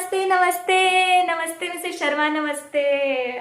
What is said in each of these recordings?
नमस्ते नमस्ते नमस्ते मिसेस शर्मा, नमस्ते।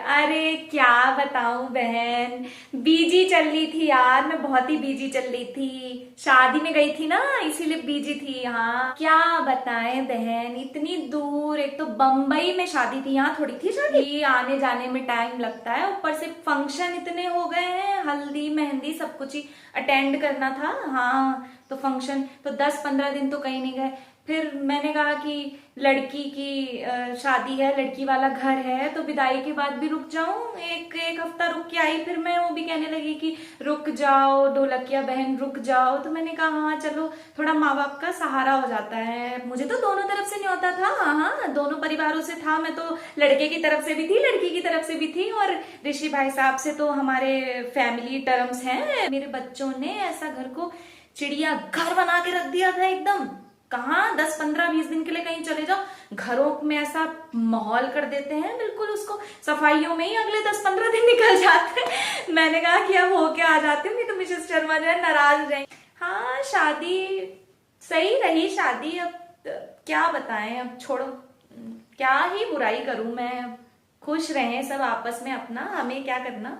अरे क्या बताऊं बहन, बिजी चल रही थी यार, मैं बहुत ही बिजी चल रही थी। शादी में गई थी ना, इसीलिए बिजी थी। यहाँ क्या बताएं बहन, इतनी दूर, एक तो बम्बई में शादी थी, यहाँ थोड़ी थी शादी, आने जाने में टाइम लगता है, ऊपर से फंक्शन इतने हो गए हैं, हल्दी मेहंदी सब कुछ ही अटेंड करना था। हाँ तो फंक्शन तो 10-15 दिन तो कहीं नहीं गए। फिर मैंने कहा कि लड़की की शादी है, लड़की वाला घर है, तो विदाई के बाद भी रुक जाऊं, एक एक हफ्ता रुक के आई। फिर मैं, वो भी कहने लगी कि रुक जाओ ढोलकिया बहन, रुक जाओ। तो मैंने कहा हाँ चलो, थोड़ा माँ बाप का सहारा हो जाता है। मुझे तो दोनों तरफ से न्योता था, हाँ दोनों परिवारों से था। मैं तो लड़के की तरफ से भी थी, लड़की की तरफ से भी थी, और ऋषि भाई साहब से तो हमारे फैमिली टर्म्स हैं। मेरे बच्चों ने ऐसा घर को चिड़िया घर बना के रख दिया था एकदम। कहाँ 10-15-20 दिन के लिए कहीं चले जाओ, घरों में ऐसा माहौल कर देते हैं, बिल्कुल उसको सफाइयों में ही अगले 10-15 दिन निकल जाते हैं। मैंने कहा कि अब होके आ जाती हूँ, नहीं तो मिसेस शर्मा जो है नाराज हो जाएंगी। हाँ शादी सही रही शादी। अब क्या बताएं, अब छोड़ो, क्या ही बुराई करूं मैं। खुश रहें सब आपस में अपना, हमें क्या करना।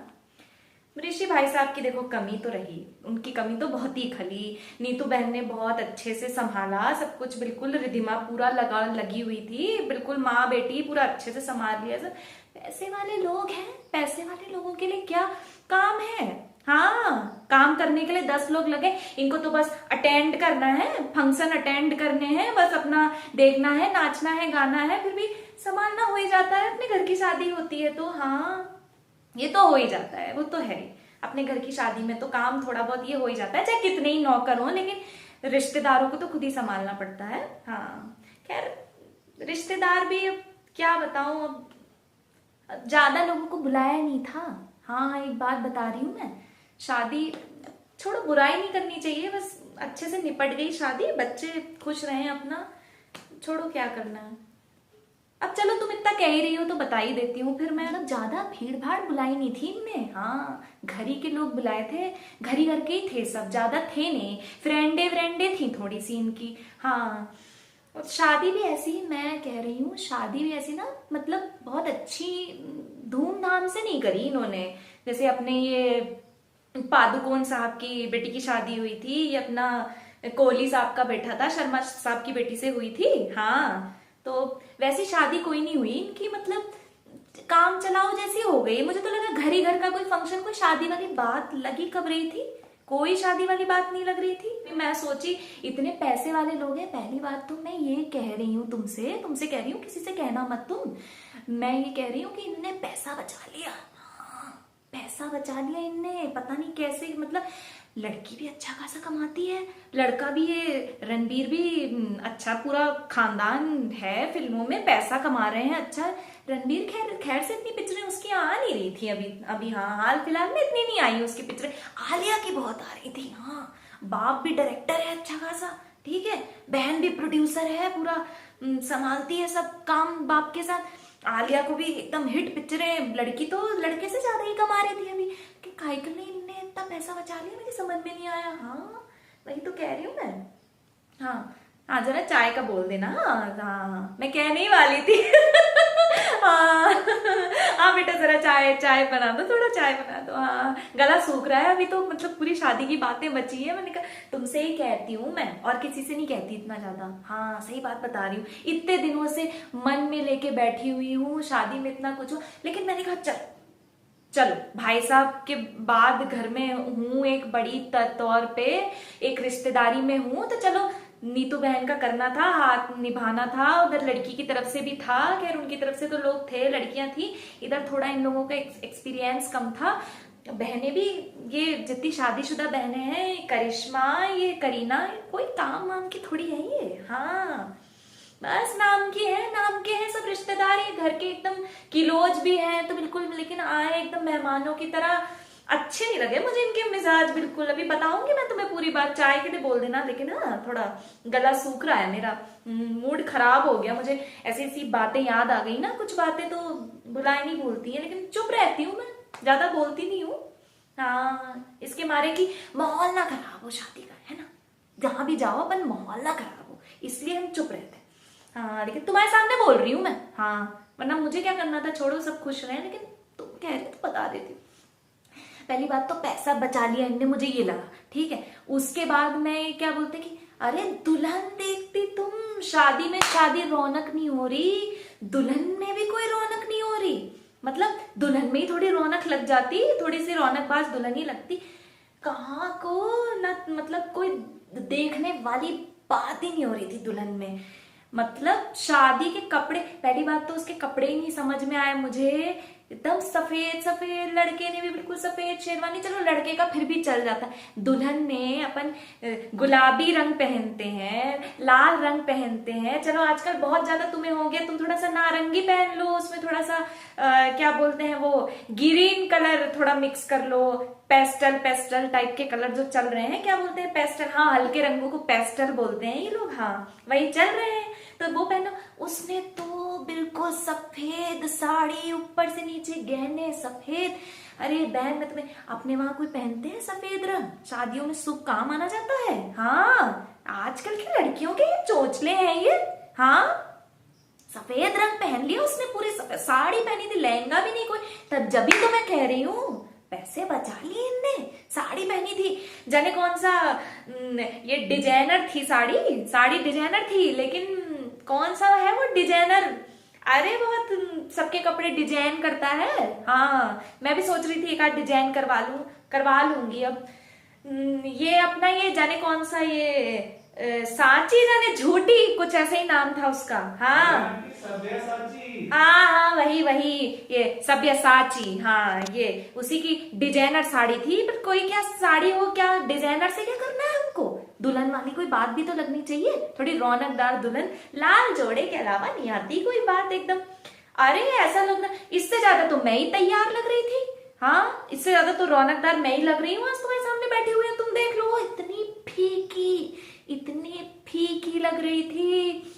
ऋषि भाई साहब की देखो कमी तो रही, उनकी कमी तो बहुत ही खली। नीतू बहन ने बहुत अच्छे से संभाला सब कुछ, बिल्कुल रिधिमा पूरा लगी हुई थी, बिल्कुल माँ बेटी पूरा अच्छे से संभाल लिया सब। पैसे वाले लोग हैं, पैसे वाले लोगों के लिए क्या काम है। हाँ काम करने के लिए 10 लोग लगे, इनको तो बस अटेंड करना है, फंक्शन अटेंड करने हैं, बस अपना देखना है, नाचना है, गाना है, फिर भी संभालना हो ही जाता है। अपने घर की शादी होती है तो हाँ ये तो हो ही जाता है, वो तो है ही। अपने घर की शादी में तो काम थोड़ा बहुत ये हो ही जाता है, चाहे कितने ही नौकर हो, लेकिन रिश्तेदारों को तो खुद ही संभालना पड़ता है। हाँ खैर रिश्तेदार भी अब क्या बताऊं, अब ज्यादा लोगों को बुलाया नहीं था। हाँ एक बात बता रही हूँ मैं, शादी छोड़ो, बुराई नहीं करनी चाहिए, बस अच्छे से निपट गई शादी, बच्चे खुश रहे अपना, छोड़ो क्या करना है। अब चलो तुम इतना कह ही रही हो तो बता ही देती हूँ फिर मैं। मतलब ज्यादा भीड़ भाड़ बुलाई नहीं थी इनने, हाँ घर ही के लोग बुलाए थे, घर ही घर के ही थे सब, ज्यादा थे नहीं, फ्रेंडे व्रेंडे थी थोड़ी सी इनकी। हाँ और शादी भी ऐसी, मैं कह रही हूँ शादी भी ऐसी ना, मतलब बहुत अच्छी धूमधाम से नहीं करी इन्होंने। जैसे अपने ये पादुकोण साहब की बेटी की शादी हुई थी, ये अपना कोहली साहब का बेटा था, शर्मा साहब की बेटी से हुई थी। हाँ तो वैसी शादी कोई नहीं हुई इनकी, मतलब काम चलाओ जैसी हो गई। मुझे तो लगा घर ही घर का कोई फंक्शन, कोई शादी वाली बात लगी कब रही थी, कोई शादी वाली बात नहीं लग रही थी। मैं सोची इतने पैसे वाले लोग हैं, पहली बात तो मैं ये कह रही हूँ तुमसे तुमसे कह रही हूँ, किसी से कहना मत तुम, मैं ये कह रही हूँ कि इनने पैसा बचा लिया। हाँ, पैसा बचा लिया इनने, पता नहीं कैसे, मतलब लड़की भी अच्छा खासा कमाती है, लड़का भी, ये रणबीर भी अच्छा, पूरा खानदान है फिल्मों में, पैसा कमा रहे हैं अच्छा। रणबीर खैर खैर से इतनी पिक्चरें उसकी आ नहीं रही थी अभी अभी, हाँ हाल फिलहाल में इतनी नहीं आई उसकी पिक्चरें। आलिया की बहुत आ रही थी। हाँ बाप भी डायरेक्टर है अच्छा खासा, ठीक है, बहन भी प्रोड्यूसर है, पूरा संभालती है सब काम बाप के साथ। आलिया को भी एकदम हिट पिक्चरें, लड़की तो लड़के से ज्यादा ही कमा रही थी अभी, कि काइकल ने इनने इतना पैसा बचा लिया, मुझे समझ में नहीं आया। हाँ वही तो कह रही हूँ मैं। हाँ हाँ जरा चाय का बोल देना। हाँ हाँ मैं कहने ही वाली थी। हाँ हाँ बेटा जरा चाय चाय बना दो, थोड़ा चाय बना दो। हाँ गला सूख रहा है अभी तो, मतलब पूरी शादी की बातें बची है। मैंने कहा तुमसे ही कहती हूँ मैं, और किसी से नहीं कहती इतना ज्यादा। हाँ सही बात बता रही हूँ, इतने दिनों से मन में लेके बैठी हुई हूँ, शादी में इतना कुछ हो, लेकिन मैंने कहा चल चलो भाई साहब के बाद घर में हूँ, एक बड़ी तौर पे एक रिश्तेदारी में हूँ, तो चलो नीतू बहन का करना था, हाथ निभाना था। उधर लड़की की तरफ से भी था, खैर उनकी तरफ से तो लोग थे, लड़कियां थी, इधर थोड़ा इन लोगों का एक्सपीरियंस कम था। बहनें भी, ये जितनी शादीशुदा बहनें हैं, करिश्मा, ये करीना, कोई काम वाम की थोड़ी है ये। हाँ बस नाम की है, नाम के हैं सब रिश्तेदार, ये घर के एकदम किलोज भी हैं तो बिल्कुल, लेकिन आए एकदम मेहमानों की तरह, अच्छे नहीं लगे मुझे इनके मिजाज बिल्कुल। अभी बताऊंगी मैं तुम्हें पूरी बात, चाय के लिए बोल देना, लेकिन हाँ थोड़ा गला सूख रहा है मेरा, मूड खराब हो गया, मुझे ऐसी ऐसी बातें याद आ गई ना, कुछ बातें तो बुलाए नहीं भूलती है, लेकिन चुप रहती हूँ मैं, ज्यादा बोलती नहीं हूँ। हाँ इसके मारे की माहौल ना खराब हो शादी का, है ना, जहां भी जाओ अपन माहौल ना खराब हो, इसलिए हम चुप रहते हैं। हाँ लेकिन तुम्हारे सामने बोल रही हूँ मैं, हाँ वरना मुझे क्या करना था, छोड़ो सब खुश रहे, लेकिन तुम कह रहे तो बता देती हूँ। पहली बात तो पैसा बचा लिया इनने, मुझे ये लगा, ठीक है। उसके बाद मैं क्या बोलते कि अरे दुल्हन देखती तुम, शादी में शादी रौनक नहीं हो रही, दुल्हन में भी कोई रौनक नहीं हो रही, मतलब दुल्हन में ही थोड़ी रौनक लग जाती, थोड़ी सी रौनकबाज दुल्हन ही लगती, कहाँ को ना, मतलब कोई देखने वाली बात ही नहीं हो रही थी दुल्हन में। मतलब शादी के कपड़े, पहली बात तो उसके कपड़े ही नहीं समझ में आए मुझे, एकदम सफेद सफेद, लड़के ने भी बिल्कुल सफेद शेरवानी, चलो लड़के का फिर भी चल जाता है, दुल्हन में अपन गुलाबी रंग पहनते हैं, लाल रंग पहनते हैं, चलो आजकल बहुत ज्यादा तुम्हें हो गया, तुम थोड़ा सा नारंगी पहन लो, उसमें थोड़ा सा क्या बोलते हैं वो ग्रीन कलर थोड़ा मिक्स कर लो, पेस्टल पेस्टल टाइप के कलर जो चल रहे हैं, क्या बोलते हैं पेस्टल, हाँ हल्के रंगों को पेस्टल बोलते हैं ये लोग, हाँ वही चल रहे हैं, तो वो पहनो। उसने तो बिल्कुल सफेद साड़ी, ऊपर से नीचे गहने सफेद। अरे बहन मैं तुम्हें, अपने वहां कोई पहनते हैं सफेद रंग, शादियों में शुभ काम माना जाता है, हाँ आजकल की लड़कियों के ये चोचले हैं ये, हाँ सफेद रंग पहन लिया उसने, पूरी साड़ी पहनी थी, लहंगा भी नहीं कोई, तब जब भी तो मैं कह रही हूँ पैसे बचा लिए इनने, साड़ी पहनी थी, जाने कौन सा ये डिजाइनर थी साड़ी, साड़ी डिजाइनर थी, लेकिन कौन सा है वो डिजाइनर, अरे बहुत सबके कपड़े डिजाइन करता है, हाँ मैं भी सोच रही थी एक आध डिजाइन करवा लूंगी अब। ये अपना ये जाने कौन सा ये सांची जाने झूठी, कुछ ऐसे ही नाम था उसका, हाँ सब्यसाची। हाँ हाँ वही वही, ये सब्यसाची, हाँ ये उसी की डिजाइनर साड़ी थी, पर कोई क्या साड़ी हो, क्या डिजाइनर से क्या करना है हमको, दुल्हन वाली कोई बात भी तो लगनी चाहिए, थोड़ी रौनकदार दुल्हन, लाल जोड़े के अलावा नहीं आती कोई बात एकदम। अरे ऐसा लग रहा, इससे ज्यादा तो मैं ही तैयार लग रही थी, हाँ इससे ज्यादा तो रौनकदार मैं ही लग रही हूँ, आज तुम्हारे सामने बैठी हुई है, तुम देख लो, इतनी फीकी लग रही थी,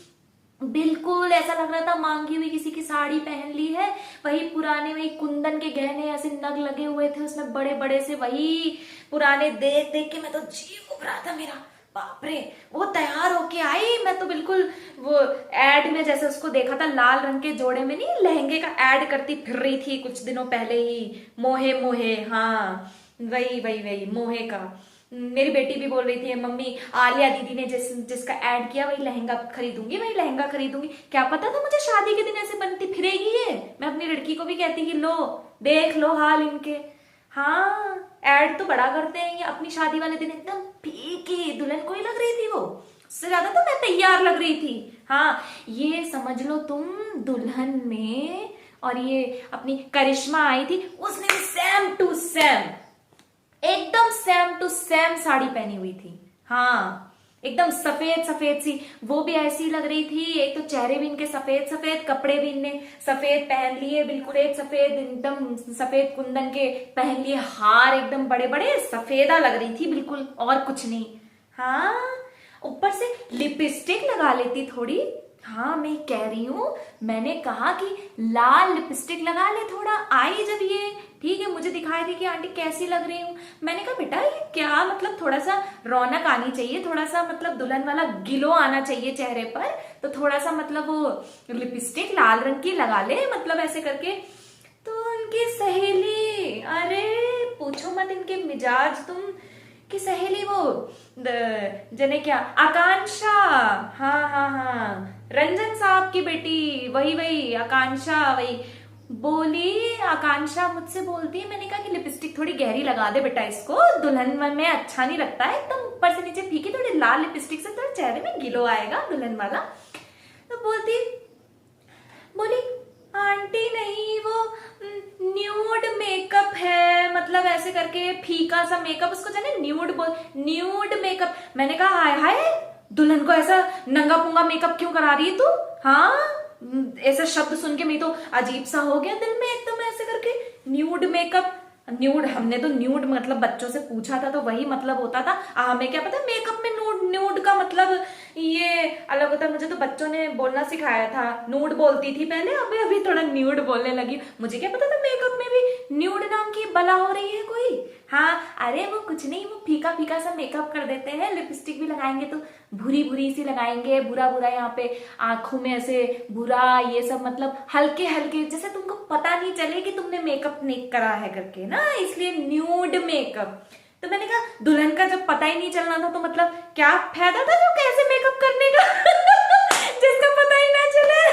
बिल्कुल ऐसा लग रहा था मांगी हुई किसी की साड़ी पहन ली है, वही पुराने, वही कुंदन के गहने ऐसे नग लगे हुए थे उसमें बड़े बड़े से, वही पुराने देख देख के मैं तो जीव उब रहा था मेरा, बाप रे। वो तैयार होके आई, मैं तो बिल्कुल वो एड में जैसे उसको देखा था, लाल रंग के जोड़े में नहीं लहंगे का एड करती फिर रही थी कुछ दिनों पहले ही, मोहे मोहे, हाँ वही वही वही मोहे का। मेरी बेटी भी बोल रही थी मम्मी आलिया दीदी ने जिसका ऐड किया वही लहंगा खरीदूंगी, वही लहंगा खरीदूंगी, क्या पता था मुझे शादी के दिन ऐसे बनती फिरेगी ये, मैं अपनी लड़की को भी कहती कि लो देख लो हाल इनके, हाँ ऐड तो बड़ा करते हैं ये, अपनी शादी वाले दिन एकदम फीकी दुल्हन को ही लग रही थी वो, उससे ज्यादा तो मैं तैयार लग रही थी, हाँ ये समझ लो तुम दुल्हन में, और ये अपनी करिश्मा आई थी, उसने भी सेम टू सेम, एकदम सेम टू सेम साड़ी पहनी हुई थी, हाँ एकदम सफेद सफेद सी, वो भी ऐसी लग रही थी, एक तो चेहरे भी इनके सफेद सफेद, कपड़े भी इनने सफेद पहन लिए, बिल्कुल एक सफेद एकदम सफेद कुंदन के पहन लिए, हार एकदम बड़े बड़े, सफेदा लग रही थी बिल्कुल और कुछ नहीं, हाँ ऊपर से लिपस्टिक लगा लेती थोड़ी, हाँ मैं कह रही हूँ, मैंने कहा कि लाल लिपस्टिक लगा ले थोड़ा, आई जब ये ठीक है मुझे दिखाई दी कि आंटी कैसी लग रही हूँ, मैंने कहा बेटा ये क्या, मतलब थोड़ा सा रौनक आनी चाहिए, थोड़ा सा मतलब दुल्हन वाला गिलो आना चाहिए चेहरे पर, तो थोड़ा सा मतलब वो लिपस्टिक लाल रंग की लगा ले, मतलब ऐसे करके। तो उनकी सहेली, अरे पूछो मत इनके मिजाज, तुम की सहेली वो जने क्या आकांक्षा, हाँ हाँ हाँ रंजन साहब की बेटी, वही वही आकांक्षा, वही बोली, आकांक्षा मुझसे बोलती है, मैंने कहा कि लिपस्टिक थोड़ी गहरी लगा दे बेटा, इसको दुल्हन में अच्छा नहीं लगता है, एकदम ऊपर से नीचे फीकी, थोड़ी लाल लिपस्टिक से थोड़ा चेहरे में गिलो आएगा दुल्हन वाला। तो बोली आंटी नहीं वो न्यूड मेकअप है, मतलब ऐसे करके फीका सा मेकअप, उसको जाने न्यूड मेकअप, मैंने कहा हाय हाय दुल्हन को ऐसा नंगा पुंगा मेकअप क्यों करा रही है तू, हाँ ऐसा शब्द सुन के मैं तो अजीब सा हो गया दिल में एकदम, ऐसे करके न्यूड मेकअप, न्यूड हमने तो न्यूड मतलब बच्चों से पूछा था तो वही मतलब होता था, हमें क्या पता मेकअप में न्यूड का मतलब ये अलग होता है, मुझे तो बच्चों ने बोलना सिखाया था, नूड बोलती थी पहले, अभी थोड़ा न्यूड बोलने लगी, मुझे क्या पता था मेकअप में भी न्यूड नाम की बला हो रही है कोई। हाँ अरे वो कुछ नहीं, वो फीका फीका सा मेकअप कर देते हैं, लिपस्टिक भी लगाएंगे तो भूरी भूरी सी लगाएंगे, बुरा बुरा यहाँ पे आंखों में ऐसे बुरा, ये सब मतलब हल्के हल्के, जैसे तुमको पता नहीं चले कि तुमने मेकअप नहीं करा है करके ना, इसलिए न्यूड मेकअप। तो मैंने कहा दुल्हन का जब पता ही नहीं चलना था तो मतलब क्या फायदा था जो कैसे मेकअप करने का जिसका पता ही ना चले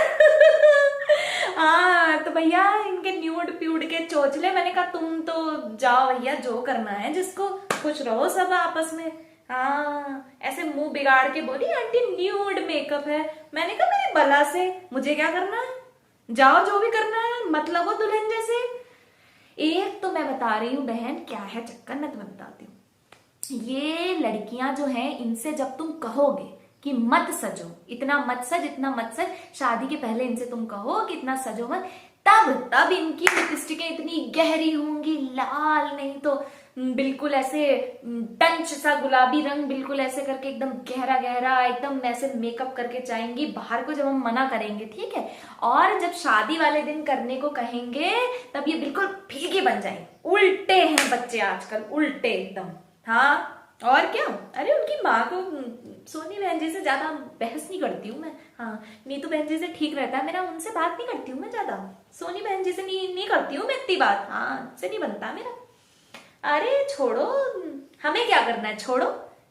हाँ तो भैया इनके न्यूड प्यूड के चोचले, मैंने कहा तुम तो जाओ भैया जो करना है, जिसको खुश रहो सब आपस में। हाँ ऐसे मुंह बिगाड़ के बोली आंटी न्यूड मेकअप है, मैंने कहा मेरी बला से मुझे क्या करना है, जाओ जो भी करना है, मतलब वो दुल्हन जैसे। एक तो मैं बता रही हूँ बहन क्या है चक्कर, मैं तुम्हें बताती हूँ। ये लड़कियां जो हैं इनसे जब तुम कहोगे कि मत सजो, इतना मत सज, इतना मत सज, शादी के पहले इनसे तुम कहो कि इतना सजो मत, तब इनकी लिपस्टिकें इतनी गहरी होंगी, लाल नहीं तो बिल्कुल ऐसे टंच सा गुलाबी रंग, बिल्कुल ऐसे करके एकदम गहरा गहरा एकदम ऐसे मेकअप करके जाएंगी बाहर को जब हम मना करेंगे, ठीक है। और जब शादी वाले दिन करने को कहेंगे तब ये बिल्कुल फीके बन जाएंगे। उल्टे हैं बच्चे आजकल, उल्टे एकदम। हाँ और क्या, अरे उनकी माँ को सोनी बहन जी से ज्यादा बहस नहीं करती हूँ मैं। हाँ नीतू बहन जी से ठीक रहता है मेरा, उनसे बात नहीं करती हूँ मैं ज्यादा, सोनी बहन जी से नहीं करती हूँ मैं इतनी बात, हाँ से नहीं बनता मेरा। अरे छोड़ो, हमें क्या करना है, छोड़ो।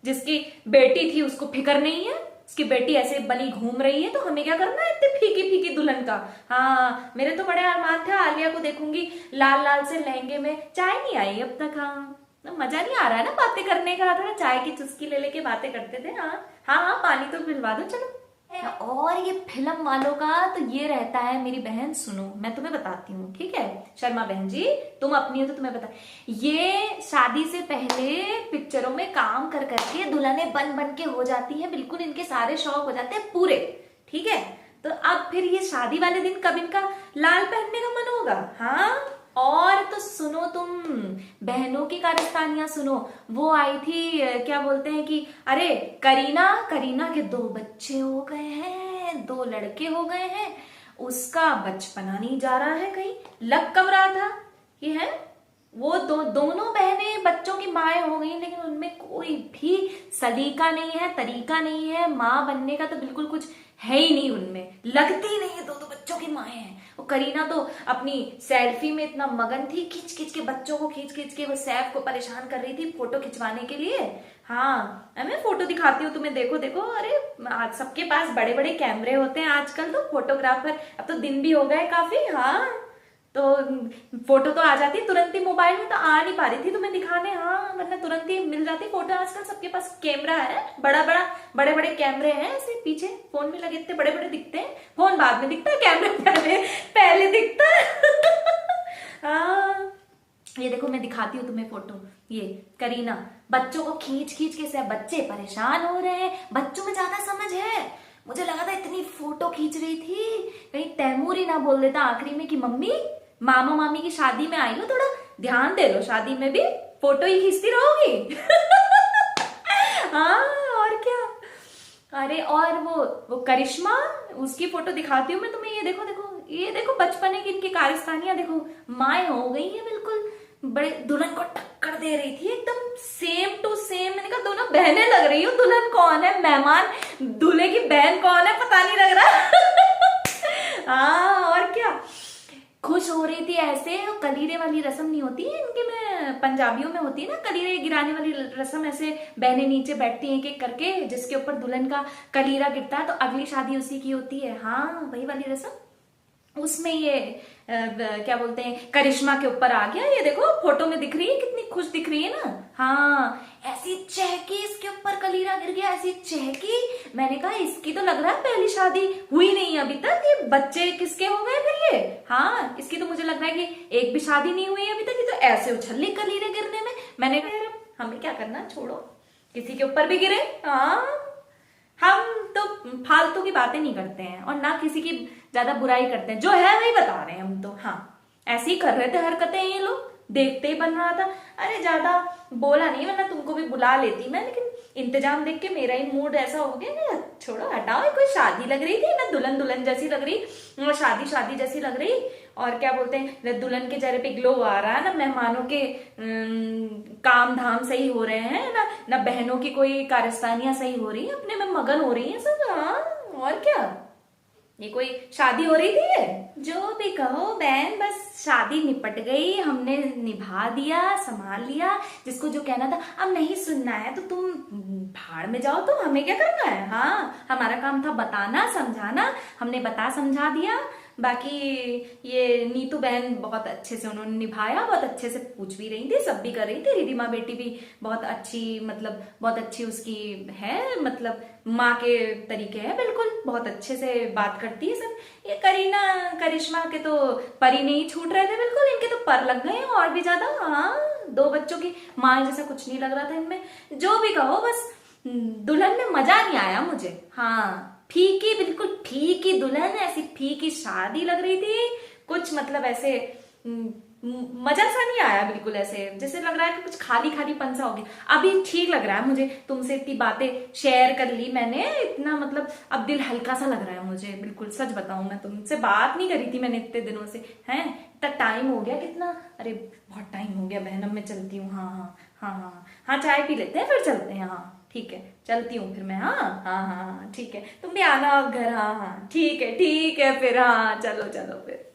जिसकी बेटी थी उसको फिक्र नहीं है, उसकी बेटी ऐसे बनी घूम रही है, तो हमें क्या करना है इतने फीकी फीकी दुल्हन का। हाँ मेरे तो बड़े अरमान थे आलिया को देखूंगी लाल लाल से लहंगे में, चाय नहीं आई अब तक। हाँ मजा नहीं आ रहा है ना बातें करने का, थोड़ा चाय की चुस्की ले लेके बातें करते थे। हाँ हाँ पानी तो पिलवा दो चलो। और ये फिल्म वालों का तो ये रहता है, मेरी बहन सुनो मैं तुम्हें बताती हूँ, ठीक है शर्मा बहन जी, तुम अपनी हो तो तुम्हें बता, ये शादी से पहले पिक्चरों में काम कर करके दुल्हने बन बन के हो जाती है, बिल्कुल इनके सारे शौक हो जाते हैं पूरे, ठीक है। तो अब फिर ये शादी वाले दिन कब इनका लाल पहनने का मन होगा। हाँ और तो सुनो तुम बहनों की कारस्तानियां सुनो, वो आई थी क्या बोलते हैं कि अरे करीना के 2 बच्चे हो गए हैं, 2 लड़के हो गए हैं, उसका बचपना नहीं जा रहा है कहीं, लग कब रहा था ये है। वो दोनों बहनें बच्चों की माएँ हो गई, लेकिन उनमें कोई भी सलीका नहीं है, तरीका नहीं है, माँ बनने का तो बिल्कुल कुछ है ही नहीं उनमें, लगती नहीं है, 2 बच्चों की माएँ हैं। वो करीना तो अपनी सेल्फी में इतना मगन थी, खींच खींच के बच्चों को खींच खींच के वो सैफ को परेशान कर रही थी फोटो खिंचवाने के लिए। हाँ मैं फोटो दिखाती हूँ तुम्हें, देखो देखो, अरे आज सबके पास बड़े बड़े कैमरे होते हैं आजकल, तो फोटोग्राफर अब तो दिन भी हो गए काफी। हाँ तो फोटो तो आ जाती तुरंत ही मोबाइल में, तो आ नहीं पा रही थी तुम्हें दिखाने, हाँ वरना तुरंत ही मिल जाती फोटो। आजकल सबके पास कैमरा है, बड़े बड़े कैमरे हैं, ऐसे पीछे फोन में लगे, इतने बड़े बड़े दिखते हैं, फोन बाद में दिखता है, कैमरा पहले दिखता है हाँ ये देखो मैं दिखाती हूँ तुम्हें फोटो, ये करीना बच्चों को खींच खींच के सब बच्चे परेशान हो रहे हैं, बच्चों में ज्यादा समझ है। मुझे लगा था इतनी फोटो खींच रही थी कहीं तैमूर ही ना बोल देता आखिरी में कि मम्मी मामा मामी की शादी में आई हो, थोड़ा ध्यान दे लो, शादी में भी फोटो ही खींचती रहोगी हाँ और क्या। अरे और वो करिश्मा, उसकी फोटो दिखाती हूँ मैं तुम्हें, ये देखो देखो, ये देखो बचपने की इनकी कारस्तानियां देखो, माएँ हो गई है बिल्कुल, बड़े दुल्हन को टक्कर दे रही थी एकदम सेम टू सेम। मैंने कहा दोनों बहनें लग रही हो, दुल्हन कौन है, मेहमान दूल्हे की बहन कौन है पता नहीं लग रहा हाँ और क्या, खुश हो रही थी ऐसे। कलीरे वाली रस्म नहीं होती है इनके में, पंजाबियों में होती है ना कलीरे गिराने वाली रस्म, ऐसे बहनें नीचे बैठती हैं एक एक करके, जिसके ऊपर दुल्हन का कलीरा गिरता है तो अगली शादी उसी की होती है। हाँ वही वाली रस्म, उसमें ये क्या बोलते हैं करिश्मा के ऊपर आ गया। ये देखो फोटो में दिख रही है, कितनी खुश दिख रही है ना। हाँ ऐसी चहकी, इसके ऊपर कलीरा गिर गया, ऐसी चहकी। मैंने कहा इसकी तो लग रहा है पहली शादी हुई नहीं अभी तक, ये बच्चे किसके हो गए फिर ये। हाँ इसकी तो मुझे लग रहा है कि एक भी शादी नहीं हुई अभी तक, ये तो ऐसे उछल ली कलीरे गिरने में। मैंने कहा हमें क्या करना, छोड़ो किसी के ऊपर भी गिरे। हाँ हम तो फालतू की बातें नहीं करते हैं और ना किसी की ज्यादा बुराई करते हैं, जो है वही बता रहे हैं हम तो। हाँ ऐसे ही कर रहे थे हरकतें ये लोग, देखते ही बन रहा था। अरे ज्यादा बोला नहीं, वरना तुमको भी बुला लेती मैं, लेकिन इंतजाम देख के मेरा ही मूड ऐसा हो गया कि छोड़ो हटाओ, कोई शादी लग रही थी ना, दुल्हन दुल्हन जैसी लग रही, ना शादी शादी जैसी लग रही। और क्या बोलते हैं, ना दुल्हन के चेहरे पे ग्लो आ रहा है, ना मेहमानों के काम धाम सही हो रहे हैं, ना ना बहनों की कोई कारस्तानियां सही हो रही है, अपने में मगन हो रही है सब। हाँ, और क्या, ये कोई शादी हो रही थी ये? जो भी कहो बहन, बस शादी निपट गई, हमने निभा दिया, संभाल लिया। जिसको जो कहना था, अब नहीं सुनना है तो तुम भाड़ में जाओ, तो हमें क्या करना है। हाँ, हमारा काम था बताना समझाना, हमने बता समझा दिया। बाकी ये नीतू बहन बहुत अच्छे से उन्होंने निभाया, बहुत अच्छे से पूछ भी रही थी, सब भी कर रही थी। रिधिमा बेटी भी बहुत अच्छी, मतलब बहुत अच्छी उसकी है, मतलब माँ के तरीके है बिल्कुल, बहुत अच्छे से बात करती है सब। ये करीना करिश्मा के तो पर ही नहीं छूट रहे थे बिल्कुल, इनके तो पर लग गए हैं और भी ज्यादा। हाँ, दो बच्चों की माँ जैसा कुछ नहीं लग रहा था इनमें। जो भी कहो, बस दुल्हन में मजा नहीं आया मुझे। हाँ, फीकी, बिल्कुल फीकी दुल्हन, ऐसी फीकी शादी लग रही थी, कुछ मतलब ऐसे मजा सा नहीं आया बिल्कुल, ऐसे जैसे लग रहा है कि कुछ खाली खाली पन सा हो गया। अभी ठीक लग रहा है मुझे, तुमसे इतनी बातें शेयर कर ली मैंने, इतना मतलब अब दिल हल्का सा लग रहा है मुझे बिल्कुल। सच बताऊं, मैं तुमसे बात नहीं करी थी मैंने इतने दिनों से, हैं इतना टाइम हो गया कितना, अरे बहुत टाइम हो गया बहन। अब मैं चलती हूँ। हाँ हाँ हाँ हाँ हाँ, चाय पी लेते हैं फिर चलते हैं। हाँ ठीक है, चलती हूँ फिर मैं। हाँ हाँ हाँ हाँ ठीक है, तुम भी आना अब घर। हाँ हाँ ठीक है फिर। हाँ चलो चलो फिर।